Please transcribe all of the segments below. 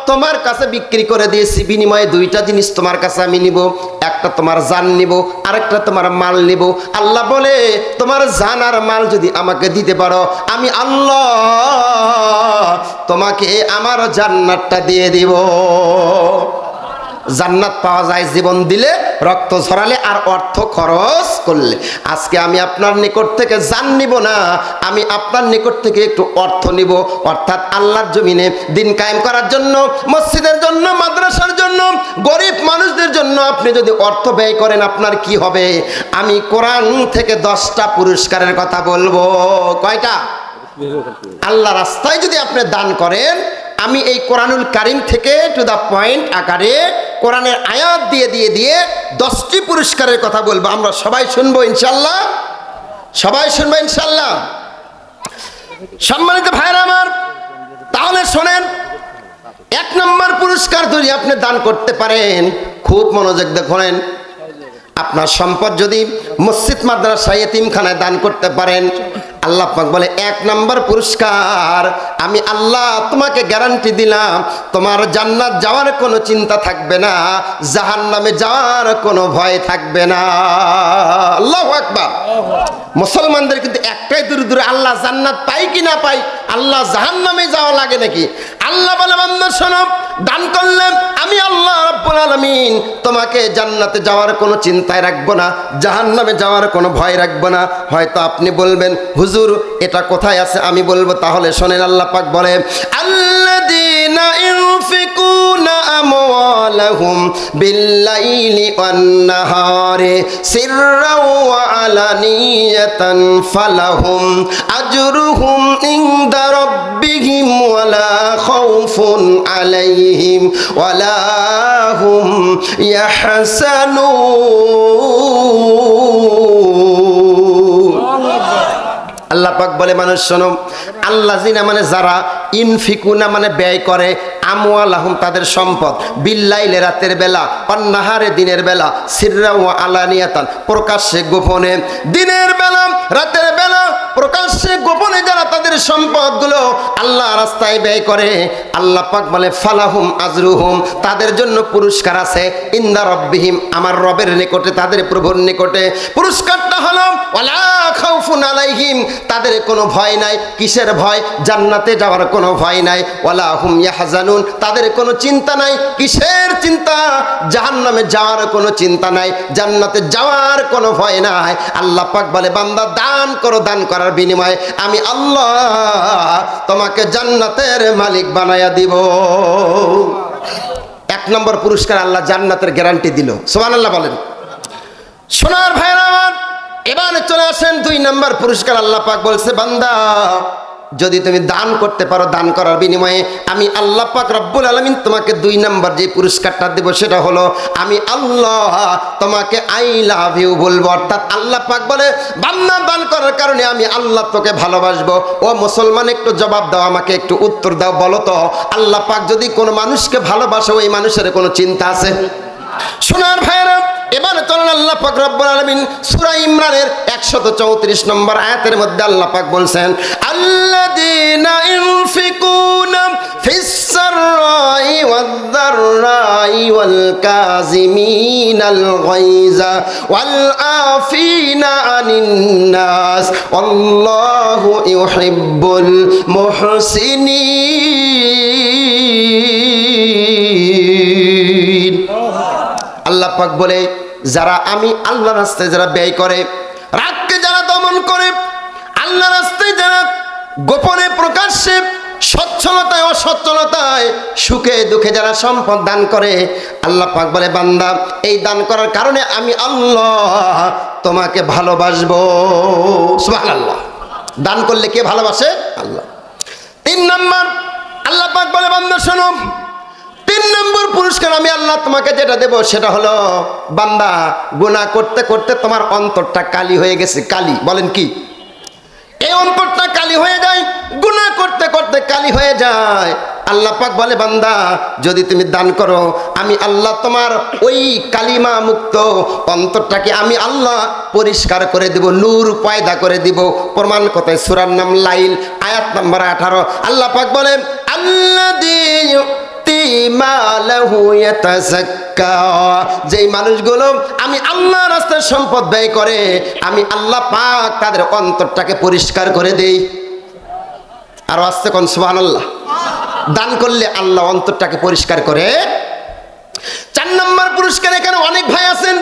তোমার কাছে বিক্রি করে দিয়েছি, বিনিময়ে দুইটা জিনিস তোমার কাছে আমি নিব, একটা তোমার জান নিব, আরেকটা তোমার মাল নিব। আল্লাহ বলে তোমার জান আর মাল যদি আমাকে দিতে পারো, আমি আল্লাহ তোমাকে আমার জান্নাতটা দিয়ে দিব। জান্নাত পাওয়া যায় জীবন দিলে, রক্ত ঝরালে, আর অর্থ খরচ করলে। আজকে আমি আপনার নিকট থেকে জান নিব না, আমি আপনার নিকট থেকে একটু অর্থ নিব, অর্থাৎ আল্লাহর জমিনে দিন কায়েম করার জন্য, মসজিদের জন্য, মাদ্রাসার জন্য, গরিব মানুষদের জন্য আপনি যদি অর্থ ব্যয় করেন, আপনার কি হবে? আমি কোরআন থেকে 10টা পুরস্কারের কথা বলবো। কয়টা? আল্লাহ রাস্তায় যদি আপনি দান করেন, আমি এই কোরআনুল কারীম থেকে টু দা পয়েন্ট আকারে কোরআনের আয়াত দিয়ে দিয়ে দিয়ে 10টি পুরস্কারের কথা বলবো। আমরা সবাই শুনবো ইনশাল্লাহ, সবাই শুনবো ইনশাল্লাহ। সম্মানিত ভাইরা আমার, তাহলে শোনেন, 1 নম্বর পুরস্কার যদি আপনি দান করতে পারেন, খুব মনোযোগ দেখেন, আপনার সম্পদ যদি মসজিদ, মাদ্রাসা, এতিমখানায় দান করতে পারেন, আল্লাহ পাক বলে 1 নম্বর পুরস্কার, আমি আল্লাহ তোমাকে গ্যারান্টি দিলাম, তোমার জান্নাত যাওয়ার কোনো চিন্তা থাকবে না, জাহান্নামে যাওয়ার কোনো ভয় থাকবে না। আল্লাহু আকবার। মুসলমানদের কিন্তু একটাই দূরে আল্লাহ জান্নাত পাই কি না পাই, আল্লাহ জাহান্নামে যাওয়া লাগে নাকি? আল্লাহ বলে বান্দা শোনো, দান করলে আমি আল্লাহ রাব্বুল আলামিন তোমাকে জান্নাতে যাওয়ার কোনো চিন্তায় রাখবো না, জাহান্নামে যাওয়ার কোনো ভয় রাখবো না। হয়তো আপনি বলবেন, হুজুর এটা কোথায় আছে? আমি বলবো, তাহলে শোনেন, আল্লাহ পাক বলে আল্লাযীনা ইউনফিকুনা আমওয়ালাহুম বিল্লাইলি ওয়ান নাহারি সিররাও ওয়া আলানিয়াতান ফালাহুম আজরুহুম ইনদা রাব্বিহিম ওয়ালা খাউফুন আলাইহিম ওয়ালা হুম ইয়াহসানুন। আল্লাহ পাক বলে, মানুষ শোনো, আল্লাযিনা মানে যারা, ইনফিকুনা মানে ব্যয় করে, আমওয়ালাহুম তাদের সম্পদ, বিল্লাইলে রাতের বেলা, অন্নাহারে দিনের বেলা, সিররা ওয়া আলানিয়াতান প্রকাশ্যে গোপনে, দিনের বেলা রাতের বেলা প্রকাশ্যে গোপনে যারা তাদের সম্পদগুলো আল্লাহ রাস্তায় ব্যয় করে, আল্লাহ পাক বলে ফালাহুম আজরুহুম তাদের জন্য পুরস্কার আছে, ইনদা রাব্বিহিম আমার রবের নিকটে, তাদের প্রভুর নিকটে। পুরস্কারটা হলো ওয়ালা খাউফুন আলাইহিম তাদের কোনো ভয় নাই। কিসের ভয়? জান্নাতে যাওয়ার কোনো ভয় নাই। ওয়ালা হুম ইয়াহজানুন তাদের কোনো চিন্তা নাই। কিসের চিন্তা? জাহান্নামে যাওয়ার কোনো চিন্তা নাই, জান্নাতে যাওয়ার কোনো ভয় নাই। আল্লাহ পাক বলে, বান্দা দান করো, দান করার বিনিময়ে আমি আল্লাহ তোমাকে জান্নাতের মালিক বানায়া দিব। 1 নম্বর পুরস্কার, আল্লাহ জান্নাতের গ্যারান্টি দিল। সুবহানাল্লাহ বলেন। সোনার ভাইরা আমার, এবারে চলে আসেন 2 নম্বর পুরস্কার। আল্লাহ পাক বলছে, বান্দা যদি তুমি দান করতে পারো, দান করার বিনিময়ে আমি আল্লাহ পাক রব্বুল আলামিন তোমাকে 2 নম্বর যে পুরস্কারটা দেব, সেটা হলো আমি আল্লাহ তোমাকে আই লাভ ইউ বলবো। অর্থাৎ আল্লাহ পাক বলে, বান্দা দান করার কারণে আমি আল্লাহ তোকে ভালোবাসবো। ও মুসলমান, একটু জবাব দাও, আমাকে একটু উত্তর দাও, বলো তো, আল্লাহ পাক যদি কোনো মানুষকে ভালোবাসে, ওই মানুষের কোনো চিন্তা আছে? সোনার ভাইরা, এবারে চলেন আল্লাহ পাক রব্বুল আলামিন সূরা ইমরানের 134 নম্বর আয়াতের মধ্যে আল্লাহ পাক বলছেন, আল্লাযীনা ইউনফিকুনা ফিস সাররাই ওয়াদ দাররাই ওয়াল কাযিমিনাল গায়যা ওয়াল আফিনা আনিন নাস আল্লাহু ইউহিব্বুল মুহসিনিন। আল্লাহ পাক বলে, যারা আমি আল্লাহর রাস্তায় যারা ব্যয় করে, রাগকে যারা দমন করে, আল্লাহর রাস্তায় যারা গোপনে প্রকাশ্যে, সচ্ছলতায় অসচ্ছলতায়, সুখে দুঃখে যারা সম্পদ দান করে, আল্লাহ পাক বলে, বান্দা এই দান করার কারণে আমি আল্লাহ তোমাকে ভালোবাসবো। সুবহানাল্লাহ। দান করলে কে ভালোবাসে? আল্লাহ। 3 নম্বর আল্লাহ পাক বলে, বান্দা শোনো, 3 নম্বর পুরস্কার আমি আল্লাহ তোমাকে যেটা দেব, সেটা হলো, বান্দা গুনাহ করতে করতে তোমার অন্তরটা কালি হয়ে গেছে। কালি বলেন কি? এই অন্তরটা কালি হয়ে যায়, গুনাহ করতে করতে কালি হয়ে যায়। আল্লাহ পাক বলে, বান্দা যদি তুমি দান করো, আমি আল্লাহ তোমার ওই কালিমা মুক্ত অন্তরটাকে আমি আল্লাহ পরিষ্কার করে দেব, নূর পয়দা করে দিব। প্রমাণ কথায় সূরার নাম লাইল, আয়াত নম্বর 18। আল্লাহ পাক বলে, আল্লাযী মালাহু ইয়াতাযাক্কা, যেই মানুষগুলো আমি আল্লাহর রাস্তায় সম্পদ ব্যয় করে আমি আল্লাহ পাক তাদের অন্তরটাকে পরিষ্কার করে দেই। আর আস্তে কোন সুবহানাল্লাহ। দান করলে আল্লাহ অন্তরটাকে পরিষ্কার করে। 4 নম্বর পুরস্কার, এখানে অনেক ভাই আছেন,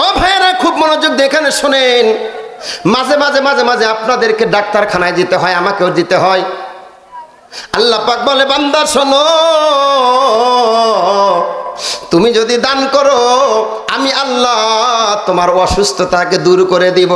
ও ভাইয়েরা খুব মনোযোগ দিয়ে এখানে শোনেন। মাঝে মাঝে মাঝে মাঝে আপনাদেরকে ডাক্তারখানায় যেতে হয়, আমাকেও যেতে হয়। আল্লাহ পাক বলে বান্দা শোনো, তুমি যদি দান করো আমি আল্লাহ তোমার অসুস্থতাকে দূর করে দিব।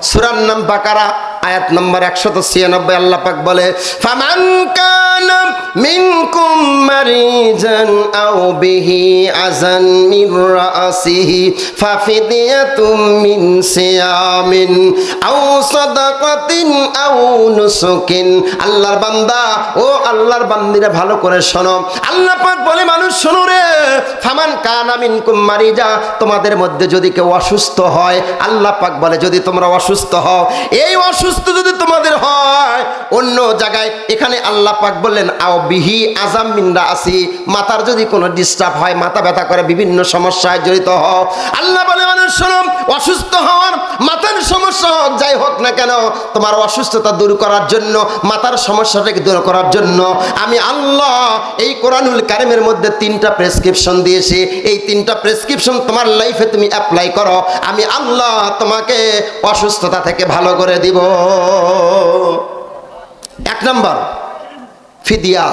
সূরার নাম বাকারা, আয়াত নম্বর 196। আল্লাহ পাক বলে ফামান কানা মিনকুম মারিজান আও বিহি আযান মির রাসিহি ফাফিদিয়াতুম মিন সিয়ামিন আও সাদাকাতিন আও নুসুকিন। আল্লাহর বান্দা ও আল্লাহর বান্দিরা ভালো করে শোনো। আল্লাহ পাক বলে মানুষ শোনো রে, ফামান কানা মিনকুম মারিজা, তোমাদের মধ্যে যদি কেউ অসুস্থ হয়, আল্লাহ পাক বলে যদি তোমরা অসুস্থ হও, এই অসুস্থ যদি তোমাদের হয় অন্য জায়গায়, এখানে আল্লাহ পাক বললেন আও বিহি আযাম মিন রাসি, মাথার যদি কোনো ডিস্টার্ব হয়, মাথা ব্যথা করে, বিভিন্ন সমস্যায় জড়িত হও, আল্লাহ বলে মানুষ শোনো, অসুস্থ হওয়ার মাথার সমস্যা হোক যাই হোক না কেন, তোমার অসুস্থতা দূর করার জন্য, মাথার সমস্যাটাকে দূর করার জন্য আমি আল্লাহ এই কোরআনুল কারিমের মধ্যে 3টা প্রেসক্রিপশন দিয়েছি। এই 3টা প্রেসক্রিপশন তোমার লাইফে তুমি অ্যাপ্লাই করো, আমি আল্লাহ তোমাকে অসুস্থতা থেকে ভালো করে দিব। 1 নম্বর ফিদিয়া,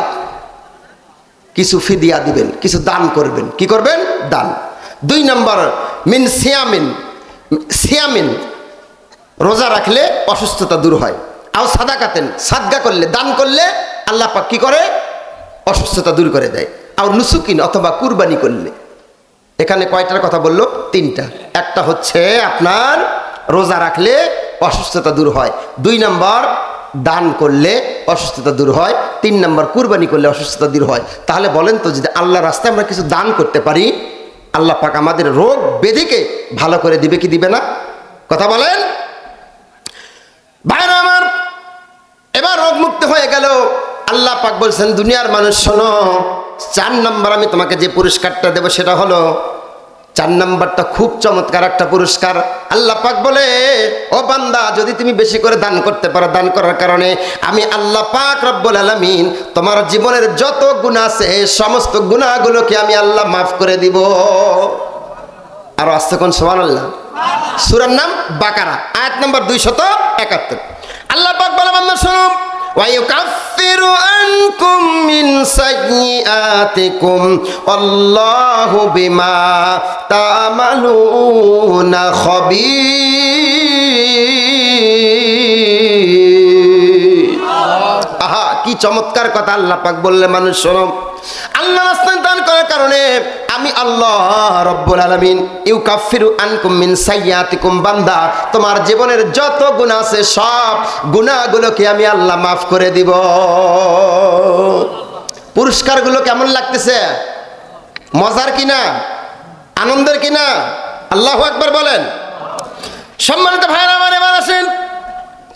কিছু ফিদিয়া দিবেন, কিছু দান করবেন। কি করবেন? দান। 2 নম্বর মিন সিয়ামিন, সিয়ামিন রোজা রাখলে অসুস্থতা দূর হয়। আও সাদাকাতেন, সাদকা করলে, দান করলে আল্লাহ পাক কি করে? অসুস্থতা দূর করে দেয়। আর নুসুকিন অথবা কুরবানি করলে। এখানে কয়টার কথা বললো? 3টা। একটা হচ্ছে আপনার রোজা রাখলে অসুস্থতা দূর হয়, 2 নম্বর দান করলে অসুস্থতা দূর হয়, 3 নম্বর কুরবানি করলে অসুস্থতা দূর হয়। তাহলে বলেন তো, যদি আল্লাহর রাস্তায় আমরা কিছু দান করতে পারি, আল্লাহ পাক আমাদের রোগ ব্যাধিকে ভালো করে দিবে কি দিবে না? কথা বলেন ভাইরা আমার। এবার রোগ মুক্ত হয়ে গেল। আল্লাহ পাক বলছেন দুনিয়ার মানুষ শোনো, 4 নম্বর আমি তোমাকে যে পুরস্কারটা দেব সেটা হলো, 4 নম্বরটা খুব চমৎকার একটা পুরস্কার। আল্লাহ পাক বলে ও বান্দা, যদি তুমি বেশি করে দান করতে পারো, দান করার কারণে আমি আল্লাহ পাক রব্বুল আলামিন তোমার জীবনের যত গুনাহ আছে সমস্ত গুনাহগুলোকে আমি আল্লাহ মাফ করে দিব। আর আসছে কোন সুবহানাল্লাহ। সূরার নাম বাকারা, আয়াত নম্বর 271। আল্লাহ পাক বলে বান্দা শোনো, ওয়ায়ুকাফিরু আনকুম মিন সাইয়্যাতিকুম আল্লাহু বিমা তা'মালুনা খাবীর। আহা, কি চমৎকার কথা আল্লাহ পাক বললে মানুষ শোনো, আল্লাহ রাস্তায় দান করার কারণে আমি আল্লাহ রব্বুল আলামিন ইউকাফিরু আনকুম মিন সাইয়্যাতিকুম, বান্দা তোমার জীবনের যত গুনাহ আছে সব গুনাহগুলোকে আমি আল্লাহ মাফ করে দিব। পুরস্কারগুলো কেমন লাগতেছে? মজার কিনা? আনন্দের কিনা? আল্লাহু আকবার বলেন। সম্মানিত ভাইরা আমার, এবার আসেন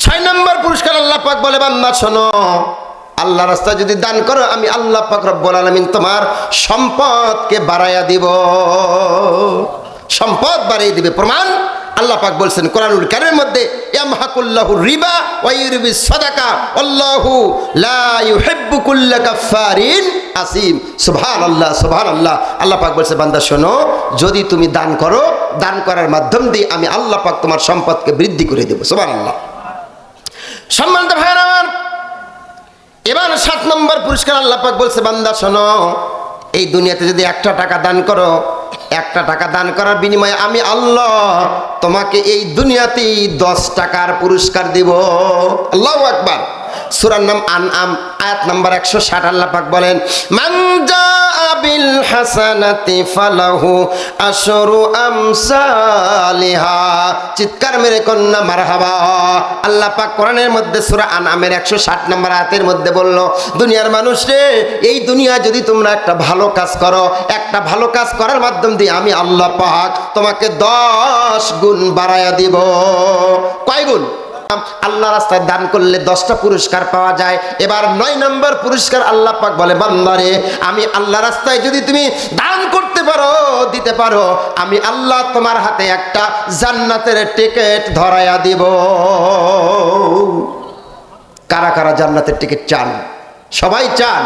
6 নম্বর পুরস্কার। আল্লাহ পাক বলে বান্দা শোনো, আল্লাহ রাস্তায় যদি দান করো আমি আল্লাহ পাক রব্বুল আলামিন তোমার সম্পদকে বাড়াইয়া দিব, সম্পদ বাড়িয়ে দিবে। প্রমাণ আল্লাহ পাক বলছেন কোরআনুল কারীমের মধ্যে, ইয়ামহাকুল্লাহু রিবা ওয়া ইউরবিস সাদাকা আল্লাহু লা ইউহিব্বু কুল্লা কাফফারিন আসিম। সুবহানাল্লাহ, সুবহানাল্লাহ। আল্লাহ পাক বলছে বান্দা শোনো, যদি তুমি দান করো, দান করার মাধ্যম দিয়ে আমি আল্লাহ পাক তোমার সম্পদকে বৃদ্ধি করে দেব। সুবহানাল্লাহ। সম্মানিত ভাইরা আমার, এবার 7 নম্বর পুরস্কার আল্লাহ পাক বলছে বান্দা শোনো, এই দুনিয়াতে যদি 1টা টাকা দান করো, 1টা টাকা দান করার বিনিময়ে আমি আল্লাহ তোমাকে এই দুনিয়াতেই 10 টাকার পুরস্কার দিব। আল্লাহু আকবার। সূরার নাম আনআম, আয়াত নাম্বার 160। আল্লাহ পাক বলেন মান জাআ বিল হাসানাতি ফালাহু আশরু আমসালিহা। চিৎকার মেরে কন্যা মারহাবা। আল্লাহ পাক কোরআনের মধ্যে সূরা আনআমের 160 নম্বর আয়াতের মধ্যে বলল, দুনিয়ার মানুষ রে, এই দুনিয়া যদি তোমরা একটা ভালো কাজ করো, একটা ভালো কাজ করার মাধ্যম দিয়ে আমি আল্লাহ পাক তোমাকে 10 গুণ বাড়ায়া দিব। কয় গুণ? আল্লাহ রাস্তায় দান করলে 10টা পুরস্কার পাওয়া যায়। এবার 9 নম্বর পুরস্কার আল্লাহ পাক বলে, বান্দারে আমি আল্লাহ রাস্তায় যদি তুমি দান করতে পারো, দিতে পারো, আমি আল্লাহ তোমার হাতে একটা জান্নাতের টিকিট ধরায়া দিব। কারা কারা জান্নাতের টিকিট চান? সবাই চান।